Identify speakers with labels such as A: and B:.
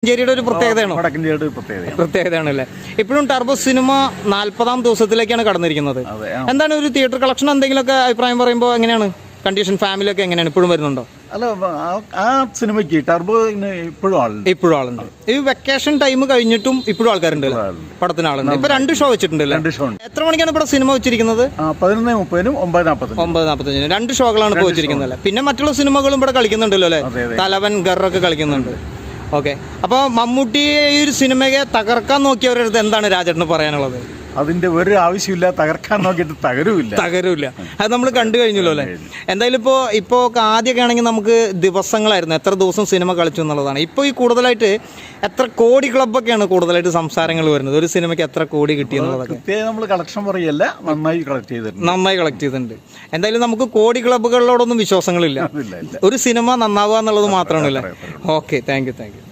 A: വടക്കഞ്ചേരിയുടെ ഒരു പ്രത്യേകതയാണോ?
B: വടക്കഞ്ചേരിയുടെ ഒരു
A: പ്രത്യേകതയാണല്ലേ. ഇപ്പോഴും ടർബോ സിനിമ 40ാം ദിവസത്തിലേക്കാണ് കടന്നിരിക്കുന്നത്. എന്താണ് ഒരു തിയേറ്റർ കളക്ഷൻ എന്തെങ്കിലുമൊക്കെ അഭിപ്രായം പറയുമ്പോൾ എങ്ങനെയാണ് കണ്ടീഷൻ? ഫാമിലിയൊക്കെ എങ്ങനെയാണ്? ഇപ്പോഴും വരുന്നുണ്ടോ?
B: അല്ല, ആ സിനിമയ്ക്ക് ടർബോന് ഇപ്പോഴും ആളുണ്ട്.
A: ഈ വെക്കേഷൻ ടൈം കഴിഞ്ഞിട്ടും ഇപ്പോഴും ആൾക്കാരുണ്ട്, പടത്തിന് ആളുണ്ട്. ഇപ്പൊ 2 ഷോ വെച്ചിട്ടുണ്ടല്ലോ. എത്ര മണിക്കാണ് ഇവിടെ സിനിമ വെച്ചിരിക്കുന്നത്?
B: 11:30 9:45
A: 2 ഷോകളാണ് ഇപ്പോൾ വെച്ചിരിക്കുന്നത്. പിന്നെ മറ്റുള്ള സിനിമകളും ഇവിടെ കളിക്കുന്നുണ്ടല്ലോ അല്ലേ? തലവൻ ഗറൊക്കെ കളിക്കുന്നുണ്ട്. ഓക്കെ, അപ്പോൾ മമ്മൂട്ടി ഈ ഒരു സിനിമയെ തകർക്കാൻ നോക്കിയവരുടെ അടുത്ത് എന്താണ് രാജേട്ടന് പറയാനുള്ളത്?
B: അതിന്റെ ഒരു ആവശ്യമില്ല, തകർക്കാൻ നോക്കിയിട്ട് തകരൂല്ല.
A: അത് നമ്മൾ കണ്ടു കഴിഞ്ഞല്ലോ അല്ലേ? എന്തായാലും ഇപ്പോൾ ആദ്യമൊക്കെ ആണെങ്കിൽ നമുക്ക് ദിവസങ്ങളായിരുന്നു എത്ര ദിവസം സിനിമ കളിച്ചു എന്നുള്ളതാണ്. ഇപ്പോൾ ഈ കൂടുതലായിട്ട് എത്ര കോടി ക്ലബ്ബൊക്കെയാണ് കൂടുതലായിട്ട് സംസാരങ്ങൾ വരുന്നത്. ഒരു സിനിമയ്ക്ക് എത്ര കോടി കിട്ടിയെന്നുള്ളതൊക്കെ
B: നമ്മൾ കളക്ഷൻ പറയല്ല, നന്നായി കളക്ട്
A: ചെയ്തിട്ടുണ്ട്. എന്തായാലും നമുക്ക് കോടി ക്ലബ്ബുകളിലോടൊന്നും വിശ്വാസങ്ങളില്ല. ഒരു സിനിമ നന്നാവുക എന്നുള്ളത് മാത്രമാണല്ലേ? Okay, thank you.